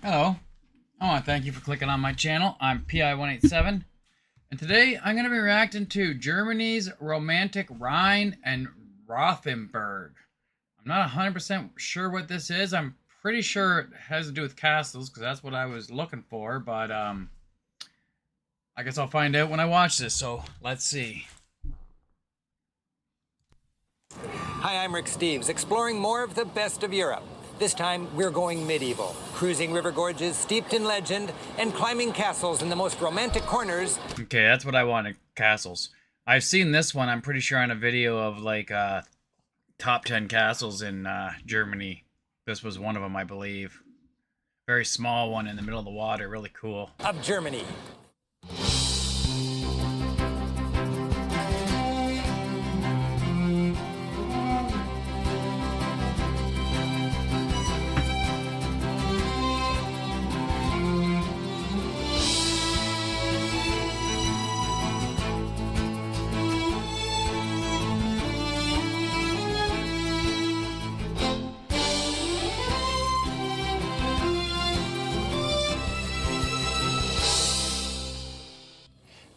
Hello, I want to thank you for clicking on my channel. I'm PI187, and today I'm going to be reacting to Germany's romantic Rhine and Rothenburg. I'm not 100% sure what this is. I'm pretty sure it has to do with castles, because that's what I was looking for, but I guess I'll find out when I watch this, so let's see. Hi, I'm Rick Steves, exploring more of the best of Europe. This time, we're going medieval, cruising river gorges steeped in legend, and climbing castles in the most romantic corners. Okay, that's what I wanted, castles. I've seen this one, I'm pretty sure, on a video of, like, top 10 castles in Germany. This was one of them, I believe. Very small one in the middle of the water, really cool. Of Germany.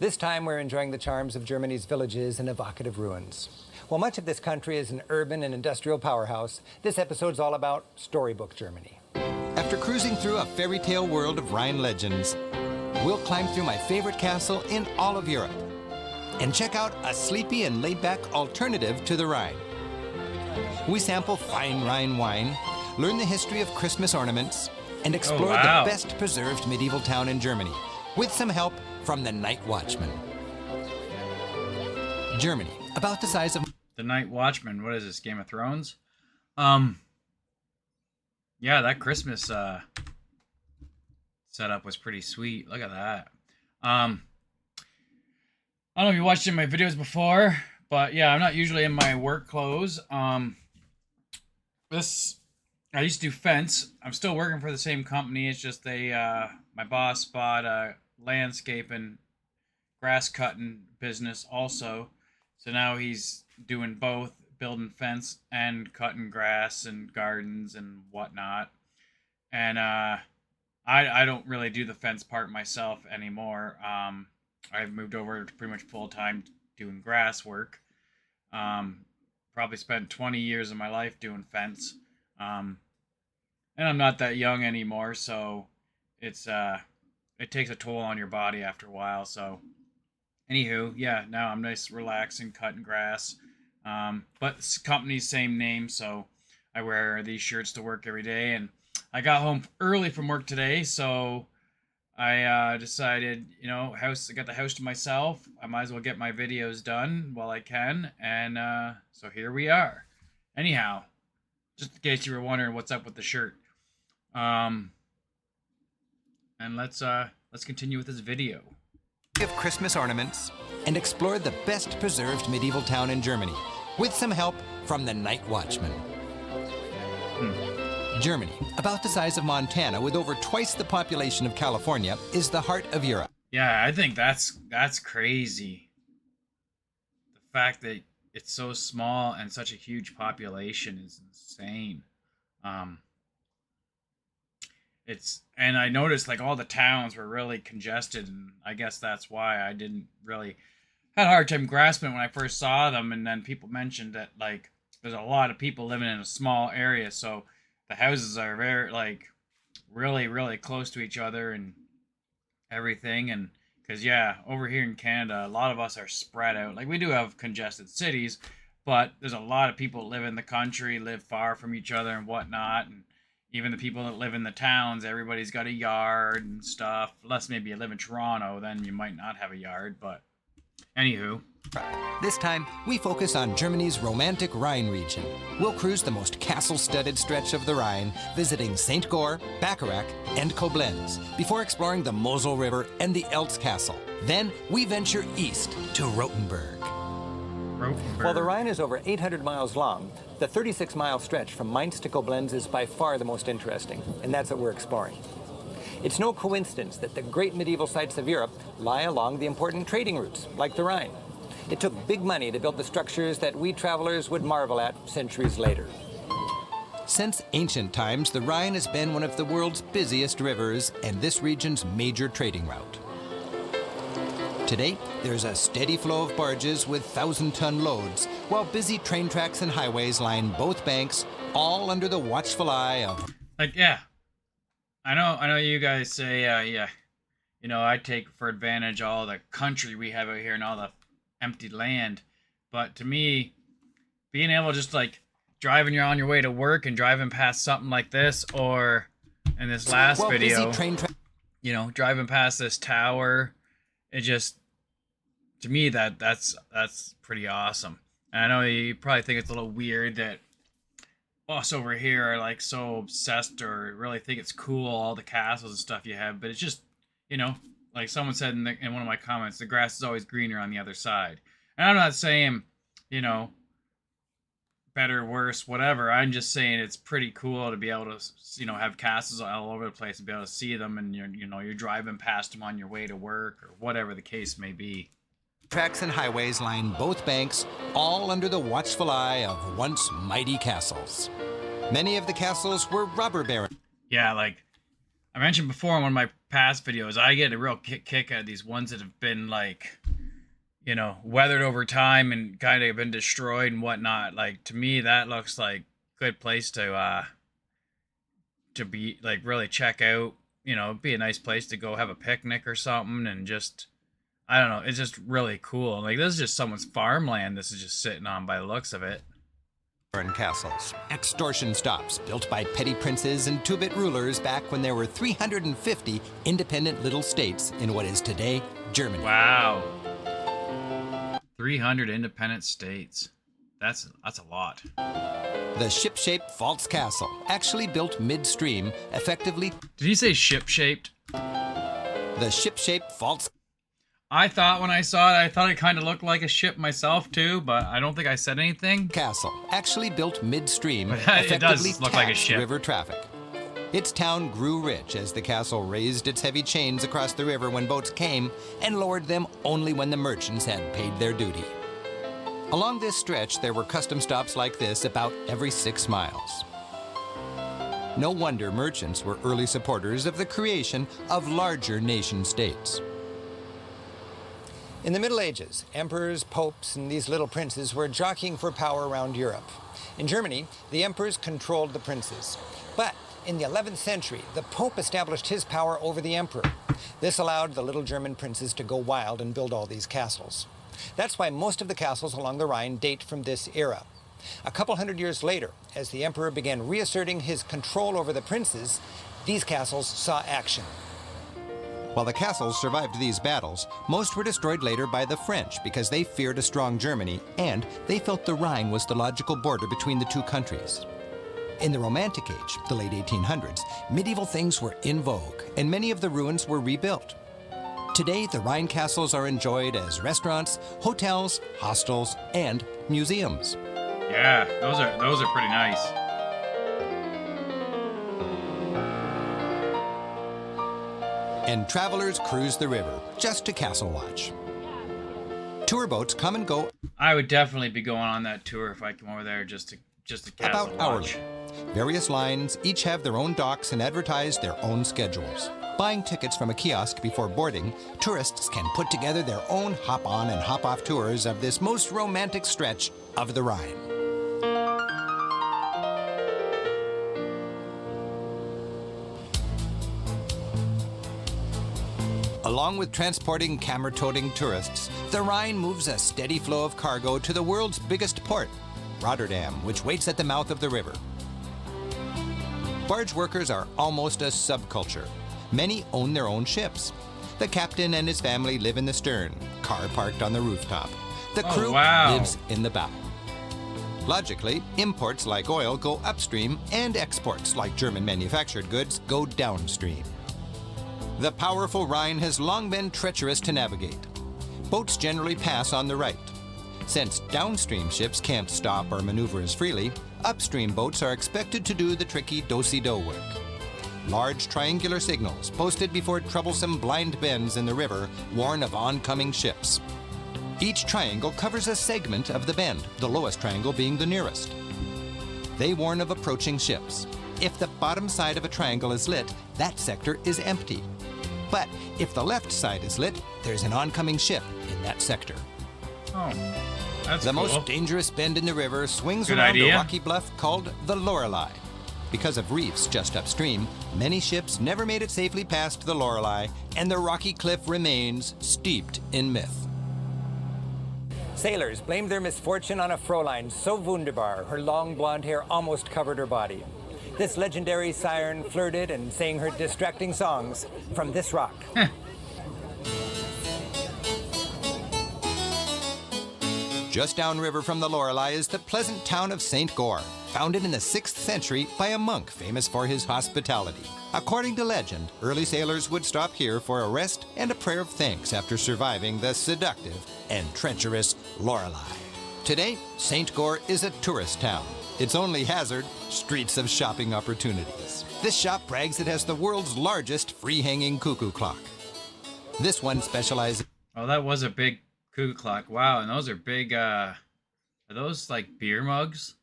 This time, we're enjoying the charms of Germany's villages and evocative ruins. While much of this country is an urban and industrial powerhouse, this episode's all about storybook Germany. After cruising through a fairy tale world of Rhine legends, we'll climb through my favorite castle in all of Europe and check out a sleepy and laid-back alternative to the Rhine. We sample fine Rhine wine, learn the history of Christmas ornaments, and explore the best preserved medieval town in Germany, with some help from the Night Watchman. Germany, about the size of... The Night Watchman, what is this, Game of Thrones? Yeah, that Christmas setup was pretty sweet. Look at that. I don't know if you watched any of my videos before, but yeah, I'm not usually in my work clothes. I used to do fence. I'm still working for the same company. It's just my boss bought a landscape and grass cutting business also, so now he's doing both, building fence and cutting grass and gardens and whatnot. And I don't really do the fence part myself anymore. I've moved over to pretty much full-time doing grass work. Probably spent 20 years of my life doing fence, and I'm not that young anymore, so it takes a toll on your body after a while. So anywho, yeah, now I'm nice, relaxing, cutting grass. But this company's same name, so I wear these shirts to work every day. And I got home early from work today, so I decided, I got the house to myself. I might as well get my videos done while I can. And so here we are. Anyhow, just in case you were wondering what's up with the shirt. And let's continue with this video. Of Christmas ornaments and explore the best preserved medieval town in Germany, with some help from the Night Watchman. Germany, about the size of Montana with over twice the population of California, is the heart of Europe. Yeah, I think that's crazy. The fact that it's so small and such a huge population is insane. And I noticed like all the towns were really congested, and I guess that's why I didn't really had a hard time grasping when I first saw them. And then people mentioned that like there's a lot of people living in a small area, so the houses are very like really close to each other and everything. And because yeah, over here in Canada, a lot of us are spread out. Like we do have congested cities, but there's a lot of people that live in the country, live far from each other and whatnot. And even the people that live in the towns, everybody's got a yard and stuff. Unless maybe you live in Toronto, then you might not have a yard, but anywho. This time, we focus on Germany's romantic Rhine region. We'll cruise the most castle-studded stretch of the Rhine, visiting St. Goar, Bacharach, and Koblenz, before exploring the Mosel River and the Eltz Castle. Then, we venture east to Rothenburg. While the Rhine is over 800 miles long, the 36-mile stretch from Mainz to Koblenz is by far the most interesting, and that's what we're exploring. It's no coincidence that the great medieval sites of Europe lie along the important trading routes, like the Rhine. It took big money to build the structures that we travelers would marvel at centuries later. Since ancient times, the Rhine has been one of the world's busiest rivers and this region's major trading route. Today, there's a steady flow of barges with 1,000-ton loads, while busy train tracks and highways line both banks, all under the watchful eye of... Like, yeah. I know you guys say, yeah, you know, I take for advantage all the country we have out here and all the empty land. But to me, being able to just, like, driving you're on your way to work and driving past something like this, or in this last video, you know, driving past this tower, it just, to me, that's pretty awesome. And I know you probably think it's a little weird that us over here are like so obsessed or really think it's cool, all the castles and stuff you have, but it's just, you know, like someone said in one of my comments, the grass is always greener on the other side. And I'm not saying, you know, better, worse, whatever. I'm just saying it's pretty cool to be able to, you know, have castles all over the place and be able to see them, and you're driving past them on your way to work or whatever the case may be. Tracks and highways line both banks, all under the watchful eye of once mighty castles. Many of the castles were robber barons. Yeah, like I mentioned before in one of my past videos, I get a real kick out of these ones that have been like, you know, weathered over time and kind of been destroyed and whatnot. Like, to me, that looks like a good place to be, like, really check out. You know, be a nice place to go have a picnic or something, and just, I don't know, it's just really cool. Like, this is just someone's farmland this is just sitting on by the looks of it. Castles, extortion stops built by petty princes and two-bit rulers back when there were 350 independent little states in what is today Germany. Wow. 300 independent states. That's a lot. The ship-shaped Pfalz Castle, actually built midstream, effectively... Did he say ship-shaped? The ship-shaped Pfalz... I thought when I saw it, I thought it kind of looked like a ship myself too, but I don't think I said anything. Castle, actually built midstream, it does look like a ship. River traffic. Its town grew rich as the castle raised its heavy chains across the river when boats came and lowered them only when the merchants had paid their duty. Along this stretch, there were custom stops like this about every 6 miles. No wonder merchants were early supporters of the creation of larger nation-states. In the Middle Ages, emperors, popes, and these little princes were jockeying for power around Europe. In Germany, the emperors controlled the princes. But in the 11th century, the Pope established his power over the emperor. This allowed the little German princes to go wild and build all these castles. That's why most of the castles along the Rhine date from this era. A couple hundred years later, as the emperor began reasserting his control over the princes, these castles saw action. While the castles survived these battles, most were destroyed later by the French because they feared a strong Germany, and they felt the Rhine was the logical border between the two countries. In the Romantic Age, the late 1800s, medieval things were in vogue, and many of the ruins were rebuilt. Today, the Rhine castles are enjoyed as restaurants, hotels, hostels, and museums. Yeah, those are pretty nice. And travelers cruise the river just to castle watch. Tour boats come and go. I would definitely be going on that tour if I come over there just to castle about watch. hourly. Various lines each have their own docks and advertise their own schedules. Buying tickets from a kiosk before boarding, tourists can put together their own hop-on and hop-off tours of this most romantic stretch of the Rhine. Along with transporting camera-toting tourists, the Rhine moves a steady flow of cargo to the world's biggest port, Rotterdam, which waits at the mouth of the river. Barge workers are almost a subculture. Many own their own ships. The captain and his family live in the stern, car parked on the rooftop. The crew lives in the bow. Logically, imports like oil go upstream and exports like German manufactured goods go downstream. The powerful Rhine has long been treacherous to navigate. Boats generally pass on the right. Since downstream ships can't stop or maneuver as freely, upstream boats are expected to do the tricky do-si-do work. Large triangular signals posted before troublesome blind bends in the river warn of oncoming ships. Each triangle covers a segment of the bend, the lowest triangle being the nearest. They warn of approaching ships. If the bottom side of a triangle is lit, that sector is empty. But if the left side is lit, there's an oncoming ship in that sector. Oh, that's The cool. most dangerous bend in the river swings Good around idea. a rocky bluff called the Lorelei. Because of reefs just upstream, many ships never made it safely past the Lorelei, and the rocky cliff remains steeped in myth. Sailors blamed their misfortune on a Fräulein so wunderbar, her long blonde hair almost covered her body. This legendary siren flirted and sang her distracting songs from this rock. Just downriver from the Lorelei is the pleasant town of St. Goar, founded in the 6th century by a monk famous for his hospitality. According to legend, early sailors would stop here for a rest and a prayer of thanks after surviving the seductive and treacherous Lorelei. Today, St. Goar is a tourist town. Its only hazard, streets of shopping opportunities. This shop brags it has the world's largest free-hanging cuckoo clock. This one specializes... Oh, that was a big cuckoo clock. Wow, and those are big, are those like beer mugs?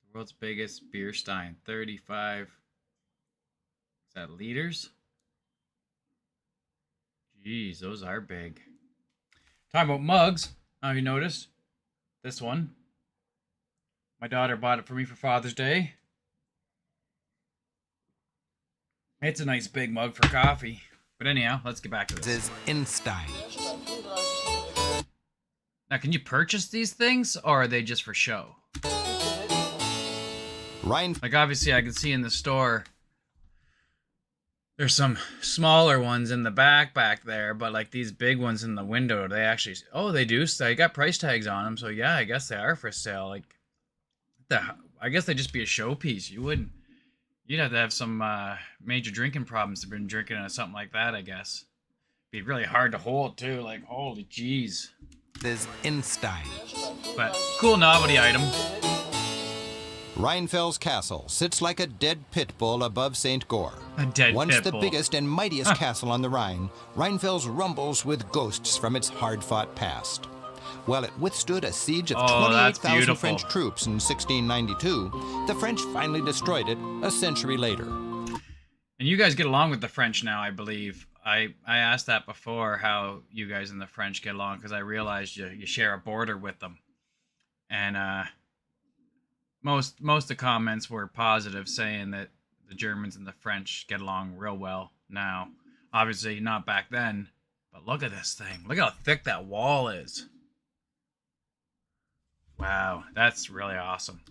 The world's biggest beer stein. 35, is that liters? Jeez, those are big. Talking about mugs, have you noticed? This one. My daughter bought it for me for Father's Day. It's a nice big mug for coffee. But anyhow, let's get back to this. is in style. Now, can you purchase these things, or are they just for show? Rhine Like, obviously, I can see in the store, there's some smaller ones in the back there, but like these big ones in the window, they actually, oh, they do. So they got price tags on them, so yeah, I guess they are for sale. Like, I guess they'd just be a showpiece. You'd have to have some major drinking problems to been drinking something like that, I guess. Be really hard to hold too. Like, holy jeez. is in style. But cool novelty item. Rheinfels Castle sits like a dead pit bull above St. Goar. A dead Once pit the bull. biggest and mightiest castle on the Rhine, Rheinfels rumbles with ghosts from its hard-fought past. While it withstood a siege of Oh, that's 28,000 beautiful. French troops in 1692, the French finally destroyed it a century later. And you guys get along with the French now, I believe. I asked that before, how you guys and the French get along, because I realized you share a border with them. And most of the comments were positive, saying that the Germans and the French get along real well now. Obviously not back then, but look at this thing. Look how thick that wall is. Wow, that's really awesome.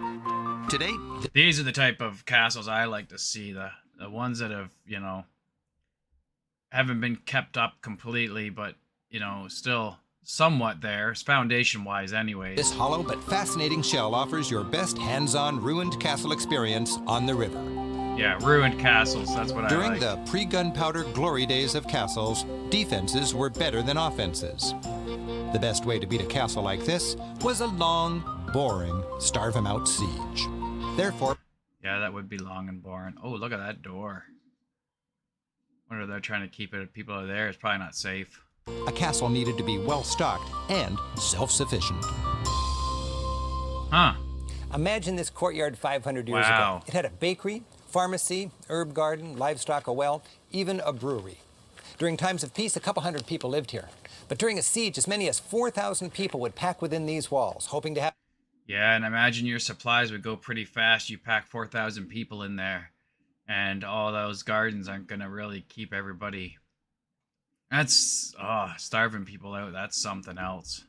Today, These are the type of castles I like to see, the ones that have, haven't been kept up completely, but, still somewhat there, foundation-wise anyways. this hollow but fascinating shell offers your best hands-on ruined castle experience on the river. Yeah, ruined castles, that's what I During like. the pre-gunpowder glory days of castles, defenses were better than offenses. The best way to beat a castle like this was a long, boring, starve-em-out siege. Therefore, Yeah, that would be long and boring. Oh, look at that door. Wonder if they're trying to keep it, people are there, it's probably not safe. a castle needed to be well-stocked and self-sufficient. Huh. Imagine this courtyard 500 years Wow. ago. It had a bakery, pharmacy, herb garden, livestock, a well, even a brewery. During times of peace, a couple hundred people lived here. But during a siege, as many as 4,000 people would pack within these walls, hoping to have... Yeah, and imagine your supplies would go pretty fast. You pack 4,000 people in there, and all those gardens aren't going to really keep everybody. That's, starving people out. That's something else.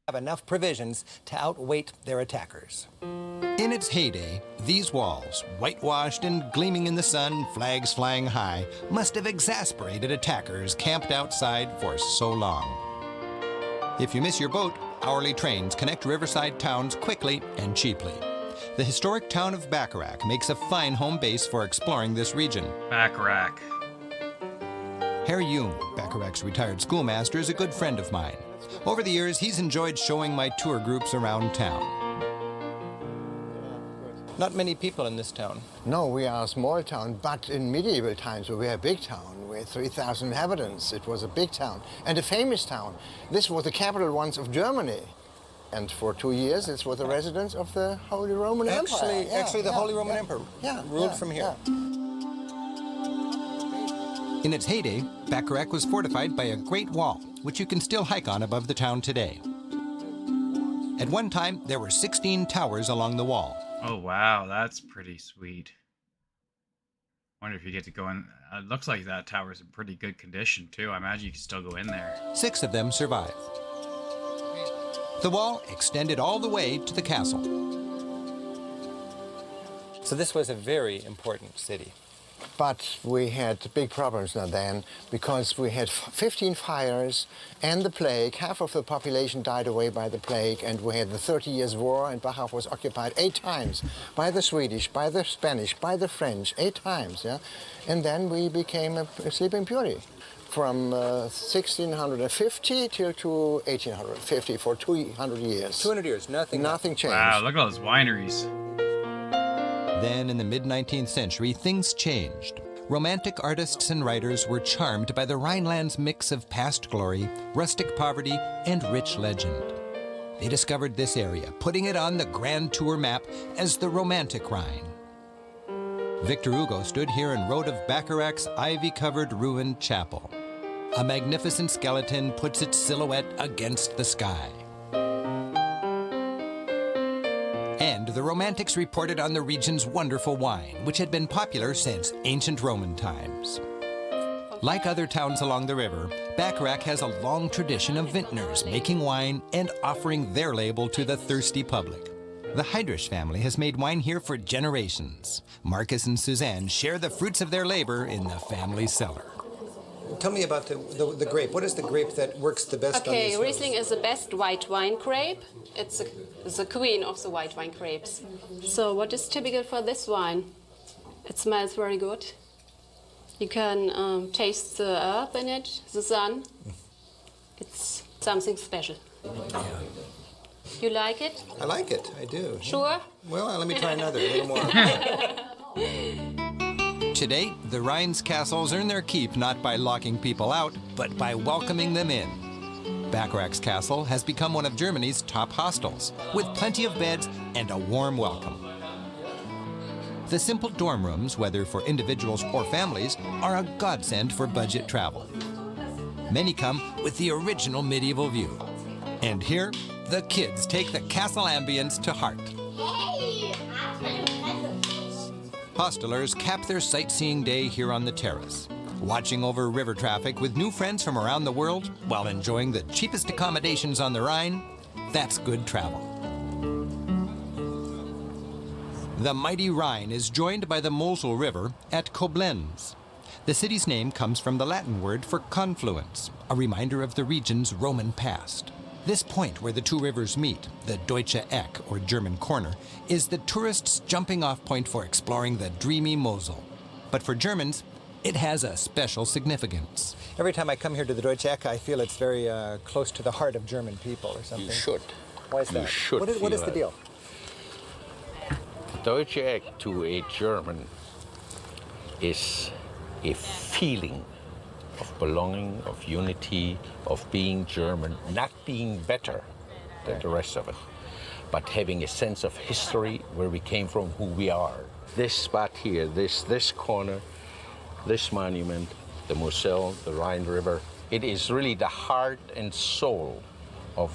have enough provisions to outweight their attackers. In its heyday, these walls, whitewashed and gleaming in the sun, flags flying high, must have exasperated attackers camped outside for so long. If you miss your boat, hourly trains connect riverside towns quickly and cheaply. The historic town of Bacharach makes a fine home base for exploring this region. Bacharach. Herr Jung, Bacharach's retired schoolmaster, is a good friend of mine. Over the years, he's enjoyed showing my tour groups around town. Not many people in this town. No, we are a small town, but in medieval times we were a big town. We had 3,000 inhabitants. It was a big town and a famous town. This was the capital once of Germany. And for 2 years, it was the residence of the Holy Roman Empire. Actually, the Holy Roman Emperor ruled from here. In its heyday, Bacharach was fortified by a great wall, which you can still hike on above the town today. At one time, there were 16 towers along the wall. Oh, wow. That's pretty sweet. Wonder if you get to go in. It looks like that tower's in pretty good condition, too. I imagine you can still go in there. 6 of them survived. The wall extended all the way to the castle. So this was a very important city. But we had big problems now then, because we had 15 fires and the plague. Half of the population died away by the plague, and we had the 30 Years' War, and Bacharach was occupied 8 times by the Swedish, by the Spanish, by the French, 8 times, yeah? And then we became a sleeping beauty. From 1650 till to 1850, for 200 years. 200 years, nothing changed. Wow, look at all those wineries. Then, in the mid-19th century, things changed. Romantic artists and writers were charmed by the Rhineland's mix of past glory, rustic poverty, and rich legend. They discovered this area, putting it on the Grand Tour map as the Romantic Rhine. Victor Hugo stood here and wrote of Bacharach's ivy-covered ruined chapel. A magnificent skeleton puts its silhouette against the sky. And the Romantics reported on the region's wonderful wine, which had been popular since ancient Roman times. Like other towns along the river, Bacharach has a long tradition of vintners making wine and offering their label to the thirsty public. The Heidrich family has made wine here for generations. Marcus and Suzanne share the fruits of their labor in the family cellar. Tell me about the grape. What is the grape that works the best on these hills? Riesling is the best white wine grape. It's the queen of the white wine grapes. So what is typical for this wine? It smells very good. You can taste the earth in it, the sun. It's something special. Yeah. You like it? I like it. I do. Sure? Well, let me try another, a little more. Today, the Rhine's castles earn their keep not by locking people out, but by welcoming them in. Bacharach's castle has become one of Germany's top hostels, with plenty of beds and a warm welcome. The simple dorm rooms, whether for individuals or families, are a godsend for budget travel. Many come with the original medieval view. And here, the kids take the castle ambience to heart. Hostelers cap their sightseeing day here on the terrace, watching over river traffic with new friends from around the world while enjoying the cheapest accommodations on the Rhine. That's good travel. The mighty Rhine is joined by the Mosel River at Koblenz. The city's name comes from the Latin word for confluence, a reminder of the region's Roman past. This point where the two rivers meet, the Deutsche Eck, or German corner, is the tourists' jumping-off point for exploring the dreamy Mosel. But for Germans, it has a special significance. Every time I come here to the Deutsche Eck, I feel it's very close to the heart of German people or something. You should. Why is that? You should. What is the deal? Deutsche Eck to a German is a feeling of belonging, of unity, of being German, not being better than the rest of it, but having a sense of history, where we came from, who we are. This spot here, this corner, this monument, the Mosel, the Rhine River, it is really the heart and soul of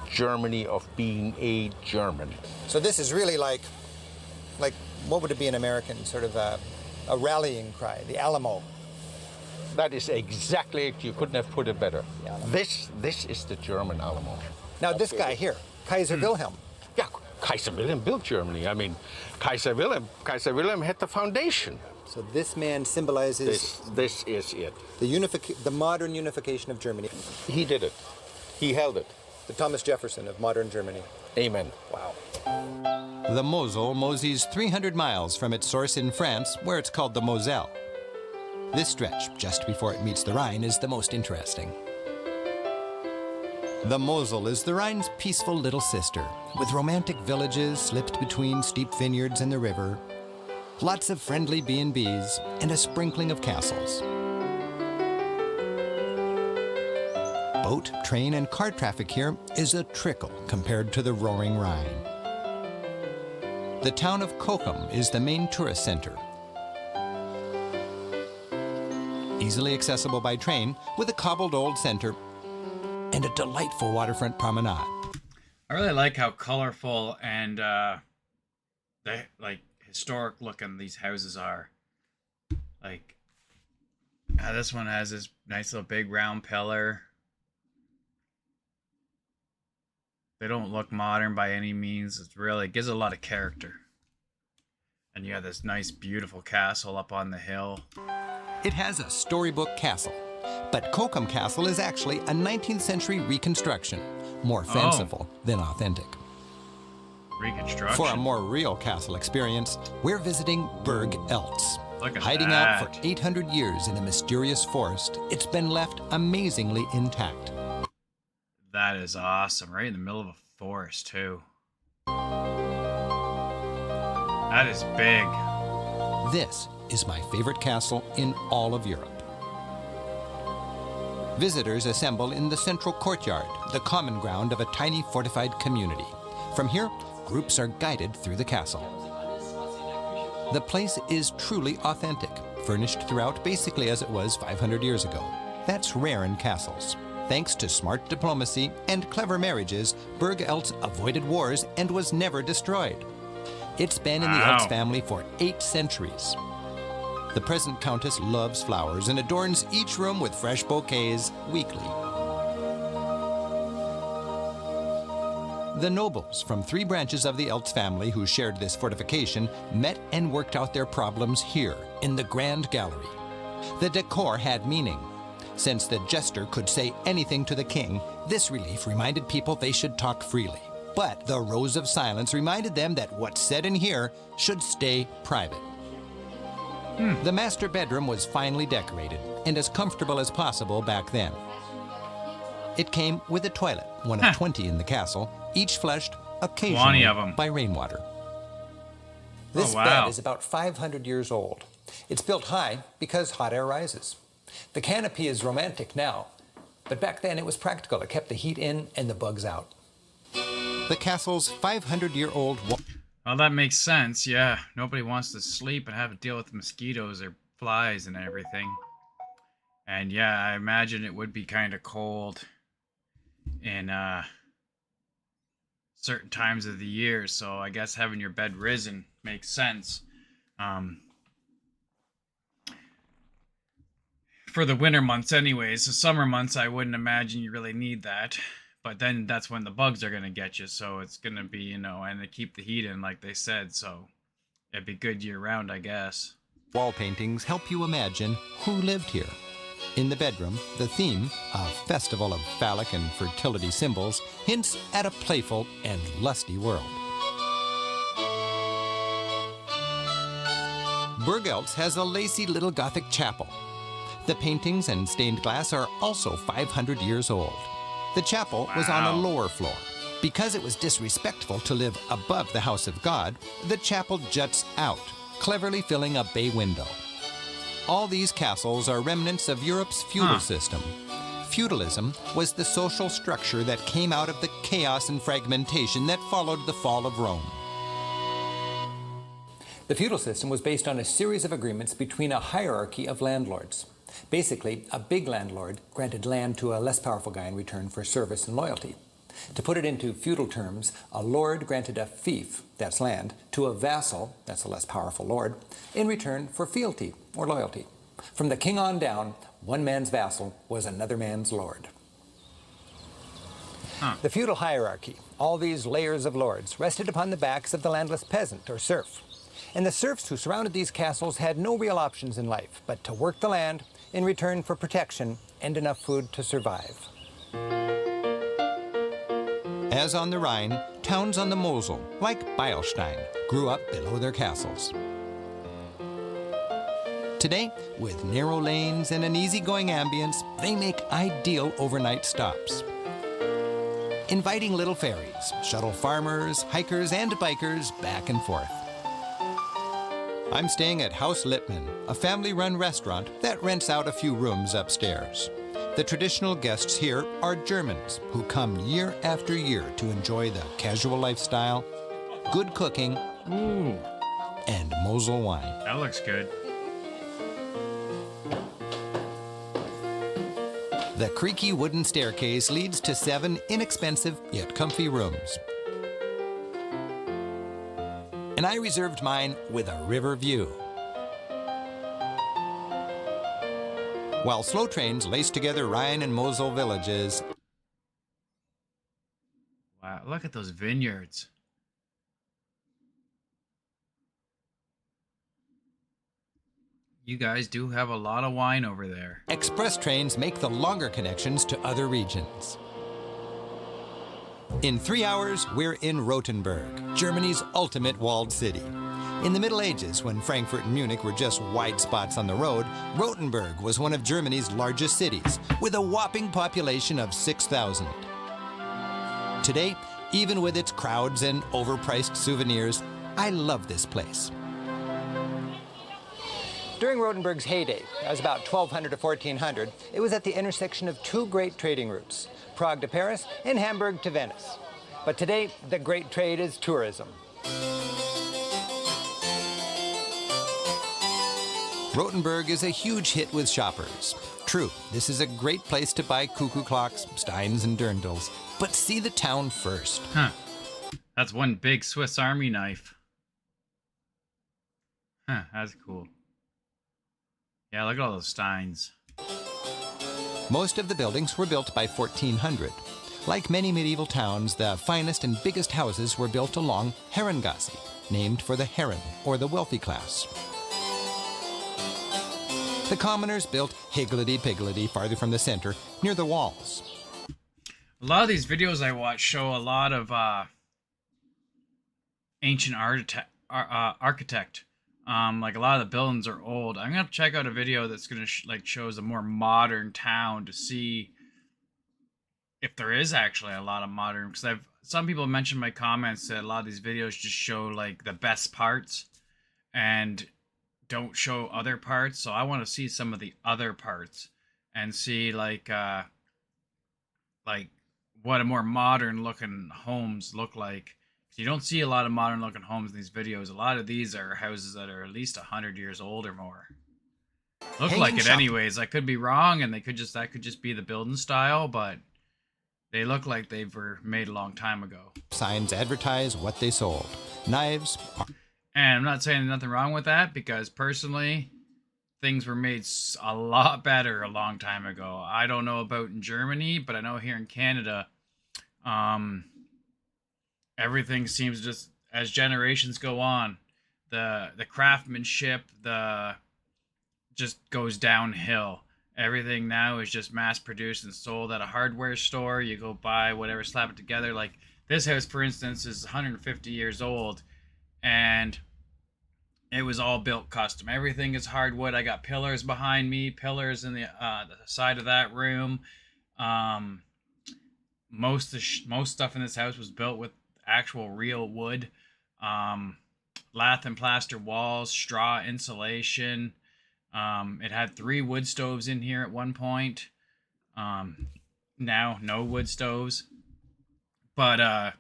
Germany, of being a German. So this is really like what would it be in American, sort of a rallying cry, the Alamo. That is exactly it. You couldn't have put it better. This is the German Alamo. Now this guy here, Kaiser Wilhelm. Yeah, Kaiser Wilhelm built Germany. I mean, Kaiser Wilhelm had the foundation. So this man symbolizes This is it. the modern unification of Germany. He did it. He held it. The Thomas Jefferson of modern Germany. Amen. Wow. The Mosel moseys 300 miles from its source in France, where it's called the Moselle. This stretch, just before it meets the Rhine, is the most interesting. The Mosel is the Rhine's peaceful little sister, with romantic villages slipped between steep vineyards and the river, lots of friendly B&Bs, and a sprinkling of castles. Boat, train, and car traffic here is a trickle compared to the roaring Rhine. The town of Kochum is the main tourist center. Easily accessible by train with a cobbled old center and a delightful waterfront promenade. I really like how colorful and historic looking these houses are. Like, this one has this nice little big round pillar. They don't look modern by any means. It gives it a lot of character. And you have this nice, beautiful castle up on the hill. It has a storybook castle, but Kochum Castle is actually a 19th century reconstruction, more fanciful than authentic. Reconstruction. For a more real castle experience, we're visiting Burg Eltz. Look at Hiding that. out for 800 years in a mysterious forest, it's been left amazingly intact. That is awesome. Right in the middle of a forest, too. That is big. This is my favorite castle in all of Europe. Visitors assemble in the central courtyard, the common ground of a tiny fortified community. From here, groups are guided through the castle. The place is truly authentic, furnished throughout basically as it was 500 years ago. That's rare in castles. Thanks to smart diplomacy and clever marriages, Burg Eltz avoided wars and was never destroyed. It's been in the Eltz family for 8 centuries. The present countess loves flowers and adorns each room with fresh bouquets weekly. The nobles from 3 branches of the Eltz family who shared this fortification met and worked out their problems here in the Grand Gallery. The decor had meaning. Since the jester could say anything to the king, this relief reminded people they should talk freely. But the rows of silence reminded them that what's said in here should stay private. The master bedroom was finely decorated and as comfortable as possible back then. It came with a toilet, one of 20 in the castle, each flushed occasionally by rainwater. This bed is about 500 years old. It's built high because hot air rises. The canopy is romantic now, but back then it was practical. It kept the heat in and the bugs out. The castle's 500-year-old wall. Well, that makes sense, yeah. Nobody wants to sleep and have to deal with mosquitoes or flies and everything. And yeah, I imagine it would be kind of cold in certain times of the year, so I guess having your bed risen makes sense. For the winter months anyways. The summer months I wouldn't imagine you really need that. But then that's when the bugs are going to get you, so it's going to be, and to keep the heat in like they said, so it'd be good year round, I guess. Wall paintings help you imagine who lived here. In the bedroom, the theme, a festival of phallic and fertility symbols, hints at a playful and lusty world. Burg Eltz has a lacy little Gothic chapel. The paintings and stained glass are also 500 years old. The chapel was on a lower floor. Because it was disrespectful to live above the house of God, the chapel juts out, cleverly filling a bay window. All these castles are remnants of Europe's feudal system. Feudalism was the social structure that came out of the chaos and fragmentation that followed the fall of Rome. The feudal system was based on a series of agreements between a hierarchy of landlords. Basically, a big landlord granted land to a less powerful guy in return for service and loyalty. To put it into feudal terms, a lord granted a fief, that's land, to a vassal, that's a less powerful lord, in return for fealty or loyalty. From the king on down, one man's vassal was another man's lord. The feudal hierarchy, all these layers of lords, rested upon the backs of the landless peasant or serf. And the serfs who surrounded these castles had no real options in life but to work the land in return for protection and enough food to survive. As on the Rhine, towns on the Mosel, like Beilstein, grew up below their castles. Today, with narrow lanes and an easygoing ambience, they make ideal overnight stops. Inviting little ferries shuttle farmers, hikers, and bikers back and forth. I'm staying at Haus Lippmann, a family-run restaurant that rents out a few rooms upstairs. The traditional guests here are Germans who come year after year to enjoy the casual lifestyle, good cooking, and Mosel wine. That looks good. The creaky wooden staircase leads to 7 inexpensive yet comfy rooms. And I reserved mine with a river view. While slow trains lace together Rhine and Mosel villages, Wow, look at those vineyards. You guys do have a lot of wine over there. express trains make the longer connections to other regions. In 3 hours, we're in Rothenburg, Germany's ultimate walled city. In the Middle Ages, when Frankfurt and Munich were just wide spots on the road, Rothenburg was one of Germany's largest cities, with a whopping population of 6,000. Today, even with its crowds and overpriced souvenirs, I love this place. During Rothenburg's heyday, that was about 1200 to 1400, it was at the intersection of 2 great trading routes, Prague to Paris and Hamburg to Venice. But today, the great trade is tourism. Rothenburg is a huge hit with shoppers. True, this is a great place to buy cuckoo clocks, steins, and dirndls. But see the town first. Huh. That's one big Swiss Army knife. Huh, that's cool. Yeah, look at all those steins. Most of the buildings were built by 1400. Like many medieval towns, the finest and biggest houses were built along Herrengasse, named for the Herren, or the wealthy class. The commoners built higgledy-piggledy farther from the center, near the walls. A lot of these videos I watch show a lot of ancient architect. Like a lot of the buildings are old. I'm gonna have to check out a video that's gonna shows a more modern town to see if there is actually a lot of modern. Because some people mentioned in my comments that a lot of these videos just show like the best parts and don't show other parts. So I want to see some of the other parts and see like what a more modern looking homes look like. You don't see a lot of modern looking homes in these videos. A lot of these are houses that are at least 100 years old or more. Look Hanging like it shop. anyways. I could be wrong and that could just be the building style, but they look like they were made a long time ago. Signs advertise what they sold. Knives, And I'm not saying there's nothing wrong with that because personally, things were made a lot better a long time ago. I don't know about in Germany, but I know here in Canada, everything seems just as generations go on, the craftsmanship just goes downhill. Everything now is just mass produced and sold at a hardware store. You go buy whatever, slap it together. Like this house, for instance, is 150 years old, and it was all built custom. Everything is hardwood. I got pillars behind me, pillars in the side of that room. Most stuff in this house was built with actual real wood, lath and plaster walls, straw insulation. It had 3 wood stoves in here at one point. Now no wood stoves, but and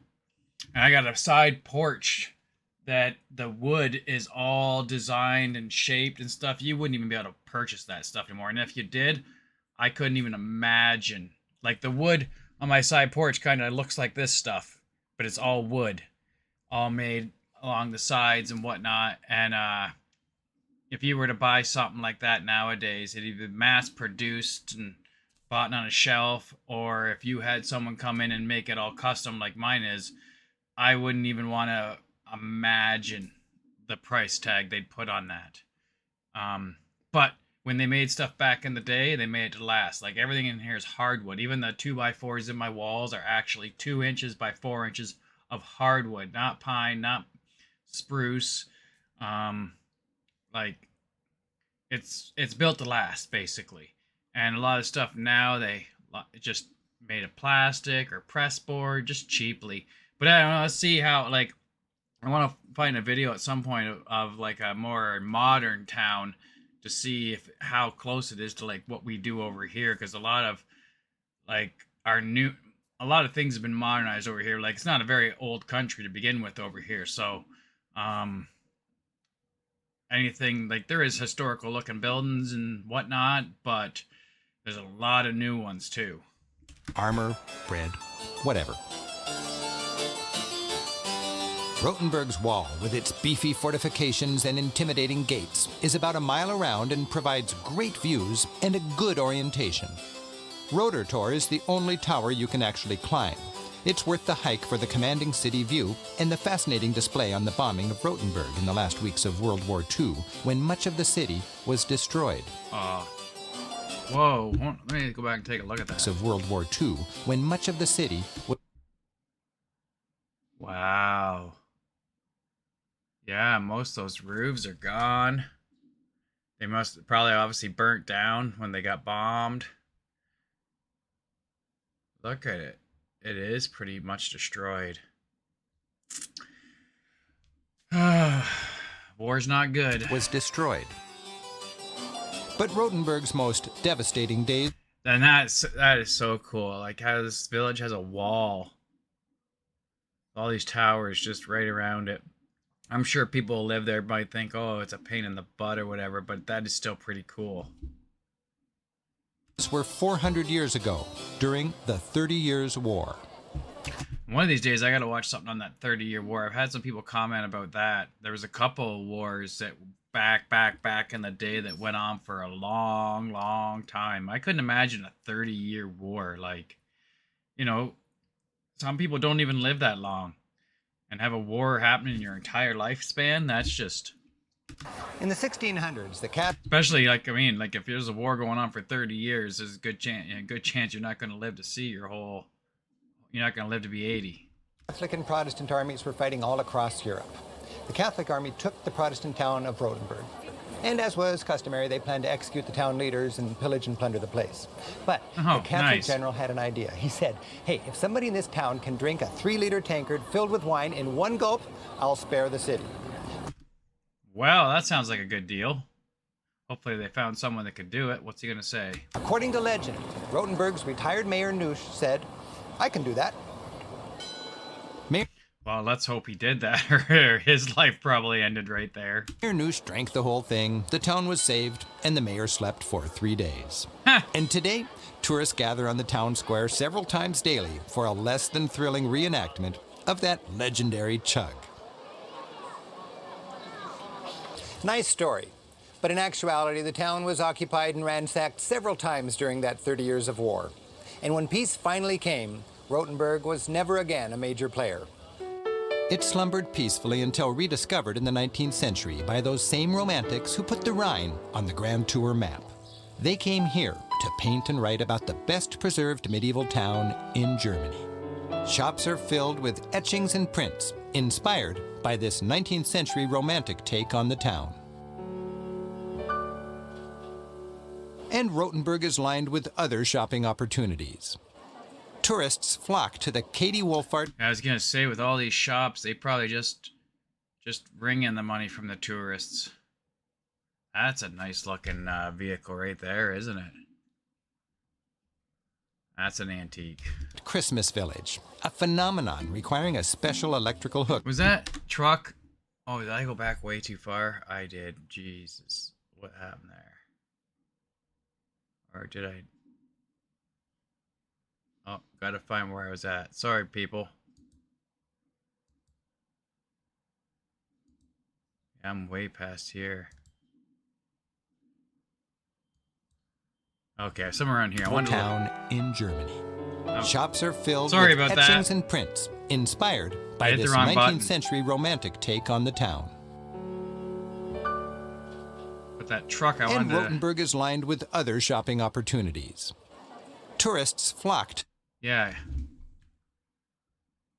I got a side porch that the wood is all designed and shaped and stuff. You wouldn't even be able to purchase that stuff anymore, and if you did, I couldn't even imagine. Like the wood on my side porch kind of looks like this stuff, but it's all wood, all made along the sides and whatnot. And if you were to buy something like that nowadays, it'd either be mass produced and bought on a shelf, or if you had someone come in and make it all custom like mine is, I wouldn't even want to imagine the price tag they'd put on that. But when they made stuff back in the day, they made it to last. Like everything in here is hardwood. Even the 2x4s in my walls are actually 2 inches by 4 inches of hardwood, not pine, not spruce. Like it's built to last basically. And a lot of stuff now they just made of plastic or press board just cheaply. But I don't know. Let's see how like I want to find a video at some point of like a more modern town to see if how close it is to like what we do over here, because a lot of like a lot of things have been modernized over here. Like it's not a very old country to begin with over here, so anything like there is historical looking buildings and whatnot, but there's a lot of new ones too. Armor, bread, whatever. Rothenburg's wall, with its beefy fortifications and intimidating gates, is about a mile around and provides great views and a good orientation. Rotortor is the only tower you can actually climb. It's worth the hike for the commanding city view and the fascinating display on the bombing of Rothenburg in the last weeks of World War II, when much of the city was destroyed. Whoa, let me go back and take a look at that. Of World War II, when much of the city was... Wow. Yeah, most of those roofs are gone. They must probably obviously burnt down when they got bombed. Look at it. It is pretty much destroyed. War's not good. Was destroyed. But Rothenburg's most devastating days... And that is so cool. Like how this village has a wall. All these towers just right around it. I'm sure people who live there might think, oh, it's a pain in the butt or whatever, but that is still pretty cool. Were 400 years ago, during the 30 Years' War. One of these days, I got to watch something on that 30-year war. I've had some people comment about that. There was a couple of wars that back in the day that went on for a long, long time. I couldn't imagine a 30-year war. Like, you know, some people don't even live that long. And have a war happen in your entire lifespan, that's just... In the 1600s, the especially, like, I mean, like, if there's a war going on for 30 years, there's a good chance you're not going to live to see your whole... You're not going to live to be 80. Catholic and Protestant armies were fighting all across Europe. The Catholic army took the Protestant town of Rothenburg. And as was customary, they planned to execute the town leaders and pillage and plunder the place. But the Catholic general had an idea. He said, hey, if somebody in this town can drink a 3-liter tankard filled with wine in one gulp, I'll spare the city. Well, that sounds like a good deal. Hopefully they found someone that could do it. What's he going to say? According to legend, Rothenburg's retired mayor Neusch said, I can do that. Well, let's hope he did that, or his life probably ended right there. Mayor Neusch drank the whole thing, the town was saved, and the mayor slept for 3 days. And today, tourists gather on the town square several times daily for a less than thrilling reenactment of that legendary chug. Nice story, but in actuality, the town was occupied and ransacked several times during that 30 years of war. And when peace finally came, Rothenburg was never again a major player. It slumbered peacefully until rediscovered in the 19th century by those same romantics who put the Rhine on the Grand Tour map. They came here to paint and write about the best preserved medieval town in Germany. Shops are filled with etchings and prints inspired by this 19th century romantic take on the town. And Rothenburg is lined with other shopping opportunities. Tourists flock to the Katie Wolfart. I was gonna say, with all these shops, they probably just bring in the money from the tourists. That's a nice looking vehicle right there, isn't it? That's an antique. Christmas Village, a phenomenon requiring a special electrical hook. Was that truck? Oh, did I go back way too far? I did. Jesus, what happened there? Or did I? Oh, gotta find where I was at. Sorry, people. I'm way past here. Okay, somewhere around here. I wonder town in Germany. Oh. Shops are filled Sorry with about etchings that. and prints inspired by hit the this wrong 19th button. century romantic take on the town. But that truck, I And wanted to... Rothenburg is lined with other shopping opportunities. Tourists flocked. Yeah.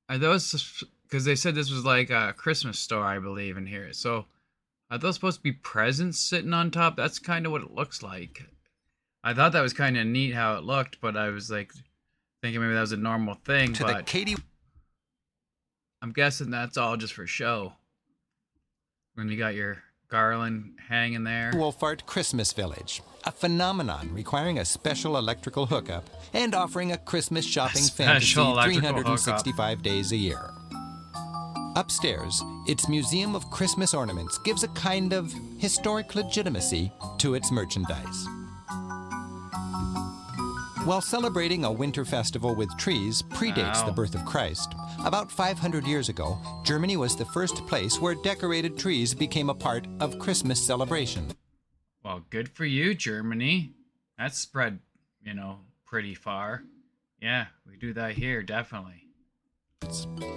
Are those... Because they said this was like a Christmas store, I believe, in here. So, are those supposed to be presents sitting on top? That's kind of what it looks like. I thought that was kind of neat how it looked, but I was like thinking maybe that was a normal thing. To but the Katie. I'm guessing that's all just for show. When you got your garland hanging there. Wolfart Christmas Village, a phenomenon requiring a special electrical hookup and offering a Christmas shopping fantasy special electrical 365 days a year. Upstairs, its museum of Christmas ornaments gives a kind of historic legitimacy to its merchandise. While celebrating a winter festival with trees predates the birth of Christ, about 500 years ago, Germany was the first place where decorated trees became a part of Christmas celebration. Well, good for you, Germany. That's spread, pretty far. Yeah, we do that here, definitely.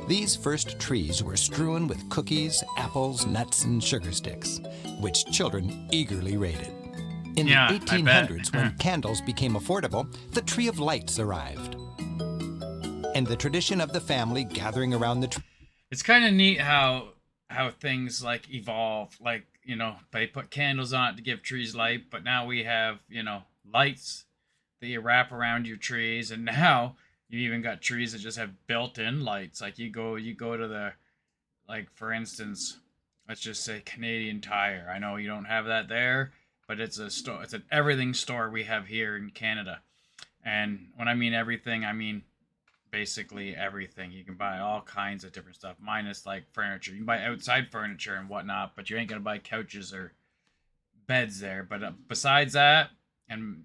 These first trees were strewn with cookies, apples, nuts, and sugar sticks, which children eagerly raided. In the 1800s, when candles became affordable, the Tree of Lights arrived. And the tradition of the family gathering around the tree. It's kind of neat how things like evolve. Like, they put candles on it to give trees light, but now we have, lights that you wrap around your trees, and now you even got trees that just have built-in lights. Like you go to the, like, for instance, let's just say Canadian Tire. I know you don't have that there, but it's a store. It's an everything store we have here in Canada. And when I mean everything, I mean basically everything. You can buy all kinds of different stuff, minus like furniture. You can buy outside furniture and whatnot, but you ain't gonna buy couches or beds there. But besides that, and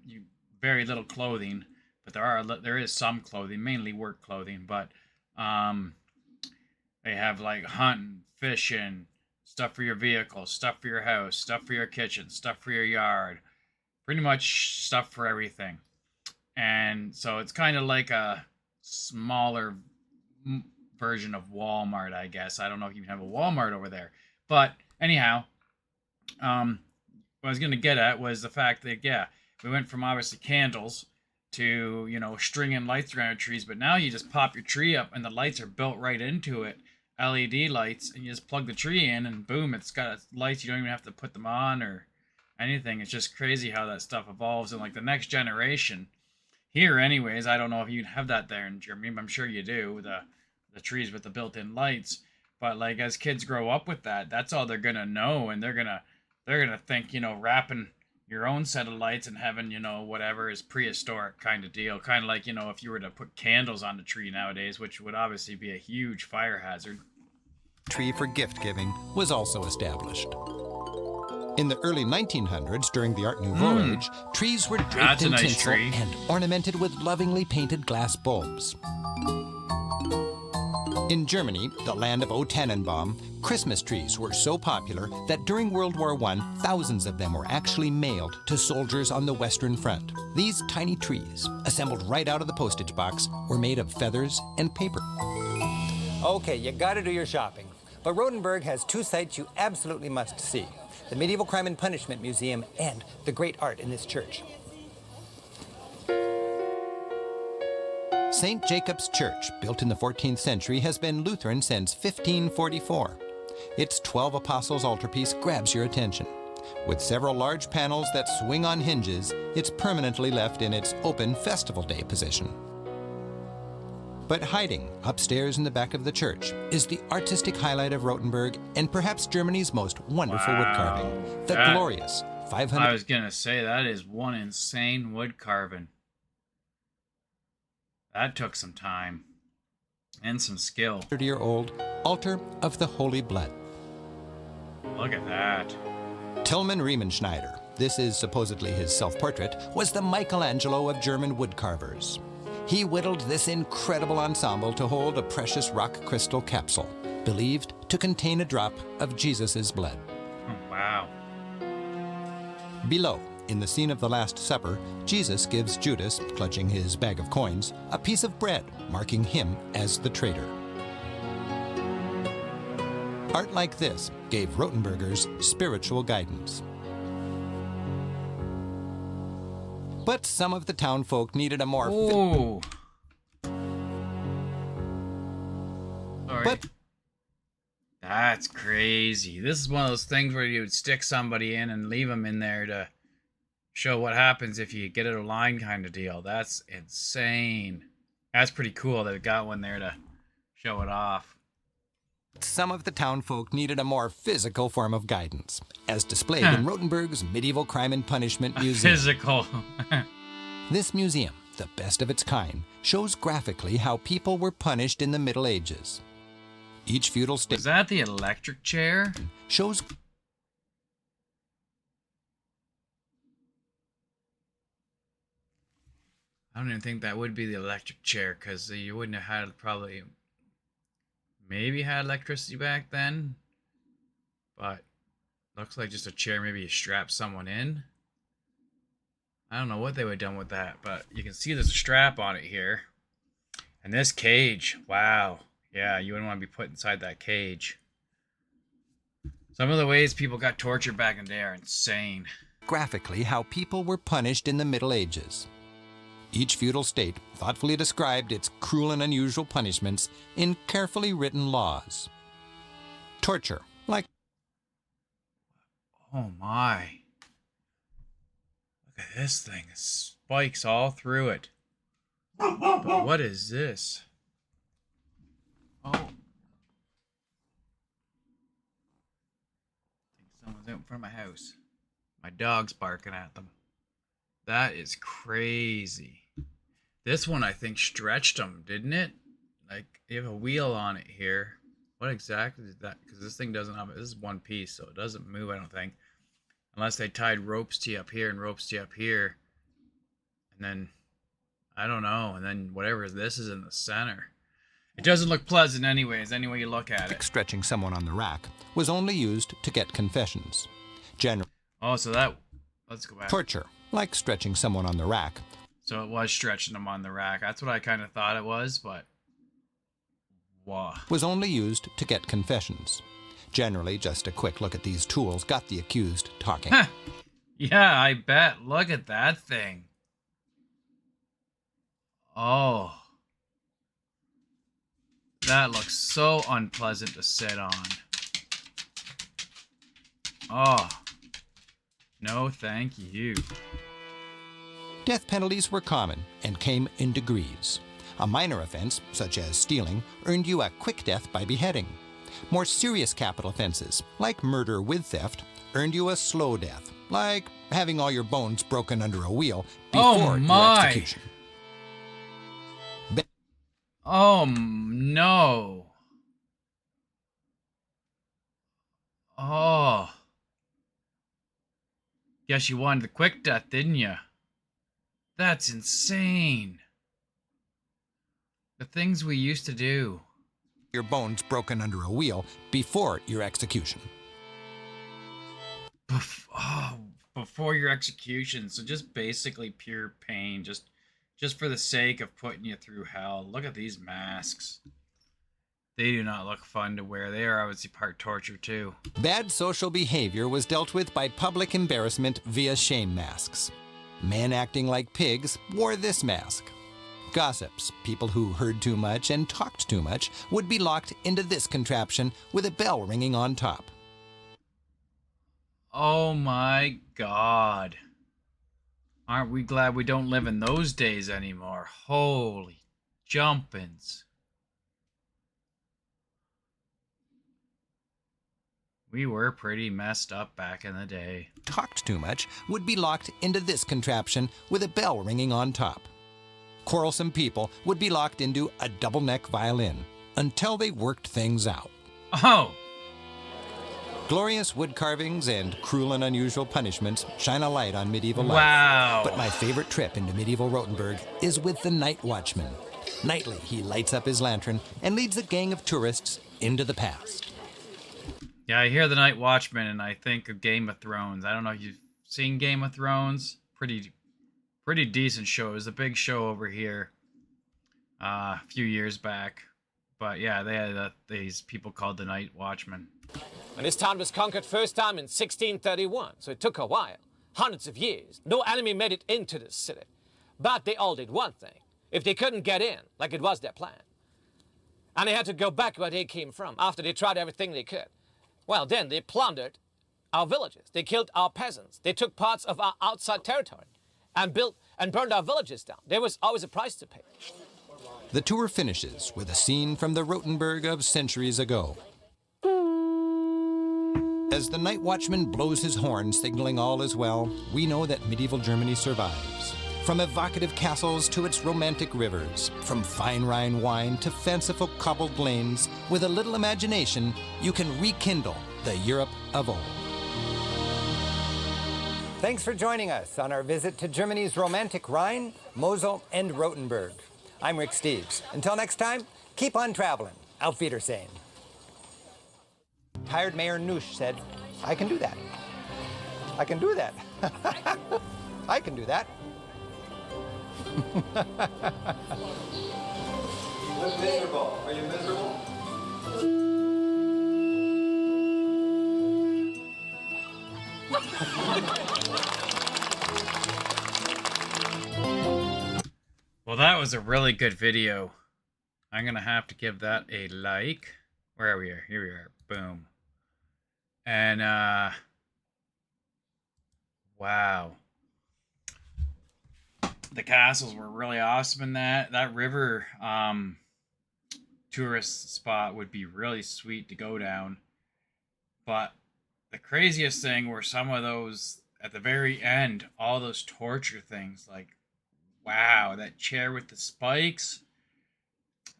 very little clothing. But there is some clothing, mainly work clothing. But they have like hunting, fishing, stuff for your vehicle, stuff for your house, stuff for your kitchen, stuff for your yard, pretty much stuff for everything. And so it's kind of like a smaller version of Walmart, I guess. I don't know if you even have a Walmart over there. But anyhow, what I was going to get at was the fact that, we went from obviously candles to, stringing lights around your trees. But now you just pop your tree up and the lights are built right into it. LED lights, and you just plug the tree in and boom, it's got lights. You don't even have to put them on or anything. It's just crazy how that stuff evolves. And like the next generation here anyways, I don't know if you have that there in Germany, but I'm sure you do, the trees with the built-in lights. But like as kids grow up with that, that's all they're gonna know, and they're gonna think, wrapping your own set of lights and having, whatever is prehistoric kind of deal. Kind of like, if you were to put candles on the tree nowadays, which would obviously be a huge fire hazard. Tree for gift giving was also established. In the early 1900s, during the Art Nouveau age, trees were draped in tinsel and ornamented with lovingly painted glass bulbs. In Germany, the land of O Tannenbaum, Christmas trees were so popular that during World War I, thousands of them were actually mailed to soldiers on the Western Front. These tiny trees, assembled right out of the postage box, were made of feathers and paper. Okay, you gotta do your shopping. But Rothenburg has two sites you absolutely must see: the Medieval Crime and Punishment Museum and the great art in this church. St. Jacob's Church, built in the 14th century, has been Lutheran since 1544. Its 12 Apostles altarpiece grabs your attention. With several large panels that swing on hinges, it's permanently left in its open festival day position. But hiding upstairs in the back of the church is the artistic highlight of Rothenburg and perhaps Germany's most wonderful wood carving, the glorious 500... I was going to say, that is one insane wood carving. That took some time and some skill. 30-year-old altar of the Holy Blood. Look at that. Tillmann Riemenschneider, this is supposedly his self-portrait, was the Michelangelo of German woodcarvers. He whittled this incredible ensemble to hold a precious rock crystal capsule, believed to contain a drop of Jesus' blood. Oh, wow. Below, in the scene of the Last Supper, Jesus gives Judas, clutching his bag of coins, a piece of bread, marking him as the traitor. Art like this gave Rothenburgers spiritual guidance. But some of the town folk needed a more... Ooh. Sorry. But that's crazy. This is one of those things where you would stick somebody in and leave them in there to show what happens if you get it a line kind of deal. That's insane. That's pretty cool that it got one there to show it off. Some of the townfolk needed a more physical form of guidance, as displayed in Rothenburg's Medieval Crime and Punishment Museum. Physical. This museum, the best of its kind, shows graphically how people were punished in the Middle Ages. Each feudal state Was that the electric chair? shows I don't even think that would be the electric chair, because you wouldn't have had probably maybe had electricity back then, but looks like just a chair. Maybe you strap someone in. I don't know what they would have done with that, but you can see there's a strap on it here. And this cage, wow. Yeah, you wouldn't want to be put inside that cage. Some of the ways people got tortured back in the day are insane. graphically how people were punished in the Middle Ages. Each feudal state thoughtfully described its cruel and unusual punishments in carefully written laws. Torture, like... Oh my. Look at this thing. Spikes all through it. But what is this? Oh. I think someone's out in front of my house. My dog's barking at them. That is crazy. This one, I think, stretched them, didn't it? Like, you have a wheel on it here. What exactly is that? Because this thing doesn't have it. This is one piece, so it doesn't move, I don't think. Unless they tied ropes to you up here and ropes to you up here. And then, I don't know. And then whatever this is in the center. It doesn't look pleasant anyways, any way you look at it. Stretching someone on the rack was only used to get confessions. Oh, so that... Let's go back. Torture, like stretching someone on the rack, So it was stretching them on the rack. That's what I kind of thought it was, but... Wow. was only used to get confessions. Generally, just a quick look at these tools got the accused talking. Yeah, I bet. Look at that thing. Oh. That looks so unpleasant to sit on. Oh. No, thank you. Death penalties were common and came in degrees. A minor offense, such as stealing, earned you a quick death by beheading. More serious capital offenses, like murder with theft, earned you a slow death, like having all your bones broken under a wheel before your execution. Oh, no. Oh. Guess you wanted the quick death, didn't you? That's insane. The things we used to do. Your bones broken under a wheel before your execution. Before your execution. So just basically pure pain. Just for the sake of putting you through hell. Look at these masks. They do not look fun to wear. They are obviously part torture too. Bad social behavior was dealt with by public embarrassment via shame masks. Men acting like pigs wore this mask. Gossips, people who heard too much and talked too much, would be locked into this contraption with a bell ringing on top. Oh my God. Aren't we glad we don't live in those days anymore? Holy jumpins'. We were pretty messed up back in the day. Talked too much would be locked into this contraption with a bell ringing on top. Quarrelsome people would be locked into a double-neck violin until they worked things out. Oh! Glorious wood carvings and cruel and unusual punishments shine a light on medieval life. Wow! But my favorite trip into medieval Rothenburg is with the night watchman. Nightly, he lights up his lantern and leads a gang of tourists into the past. Yeah, I hear the Night Watchman and I think of Game of Thrones. I don't know if you've seen Game of Thrones. Pretty decent show. It was a big show over here a few years back. But yeah, they had these people called the Night Watchmen. And this town was conquered first time in 1631, so it took a while, hundreds of years. No enemy made it into the city. But they all did one thing. If they couldn't get in, like it was their plan, and they had to go back where they came from after they tried everything they could, well, then they plundered our villages. They killed our peasants. They took parts of our outside territory and built and burned our villages down. There was always a price to pay. The tour finishes with a scene from the Rothenburg of centuries ago. As the night watchman blows his horn, signaling all is well, we know that medieval Germany survives. From evocative castles to its romantic rivers, from fine Rhine wine to fanciful cobbled lanes, with a little imagination, you can rekindle the Europe of old. Thanks for joining us on our visit to Germany's romantic Rhine, Mosel, and Rothenburg. I'm Rick Steves. Until next time, keep on traveling. Auf Wiedersehen. Tired Mayor Noosh said, I can do that. I can do that. I can do that. Look miserable. Are you miserable? Well, that was a really good video. I'm gonna have to give that a like. Where are we? Here we are. Boom. And wow. The castles were really awesome in that. That river tourist spot would be really sweet to go down. But the craziest thing were some of those at the very end, all those torture things. Like, wow, that chair with the spikes.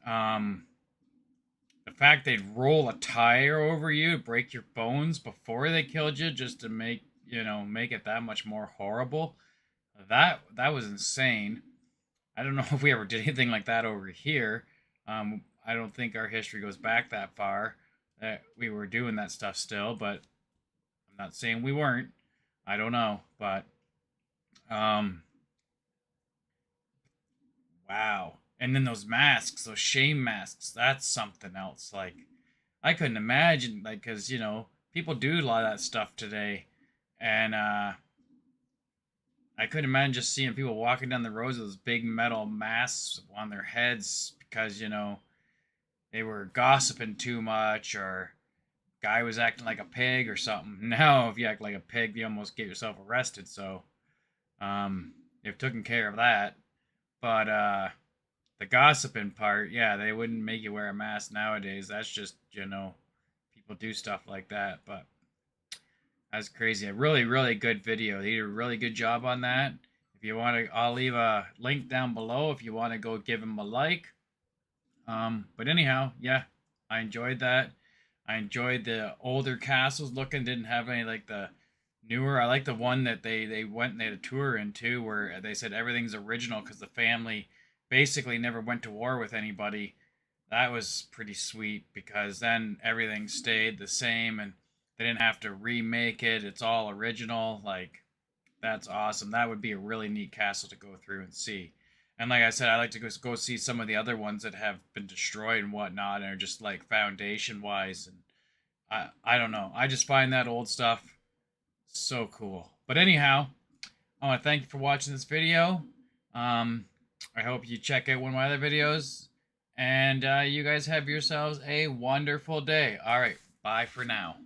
The fact they'd roll a tire over you, break your bones before they killed you, just to make it that much more horrible. That was insane. I don't know if we ever did anything like that over here. I don't think our history goes back that far that we were doing that stuff still, but I'm not saying we weren't. I don't know, but wow. And then those masks, those shame masks, that's something else. Like, I couldn't imagine, like, because, people do a lot of that stuff today. And I couldn't imagine just seeing people walking down the roads with those big metal masks on their heads because, they were gossiping too much or guy was acting like a pig or something. Now, if you act like a pig, you almost get yourself arrested. So, they've taken care of that. But, the gossiping part, yeah, they wouldn't make you wear a mask nowadays. That's just, people do stuff like that. But that's crazy. A really, really good video. They did a really good job on that. If you want to, I'll leave a link down below if you want to go give them a like. But anyhow, yeah, I enjoyed that. I enjoyed the older castles looking. Didn't have any like the newer. I like the one that they went and they had a tour into where they said everything's original because the family basically never went to war with anybody. That was pretty sweet because then everything stayed the same and they didn't have to remake it. It's all original. Like, that's awesome. That would be a really neat castle to go through and see. And like I said, I like to go see some of the other ones that have been destroyed and whatnot and are just like foundation wise. And I don't know. I just find that old stuff so cool. But anyhow, I want to thank you for watching this video. I hope you check out one of my other videos. And you guys have yourselves a wonderful day. All right. Bye for now.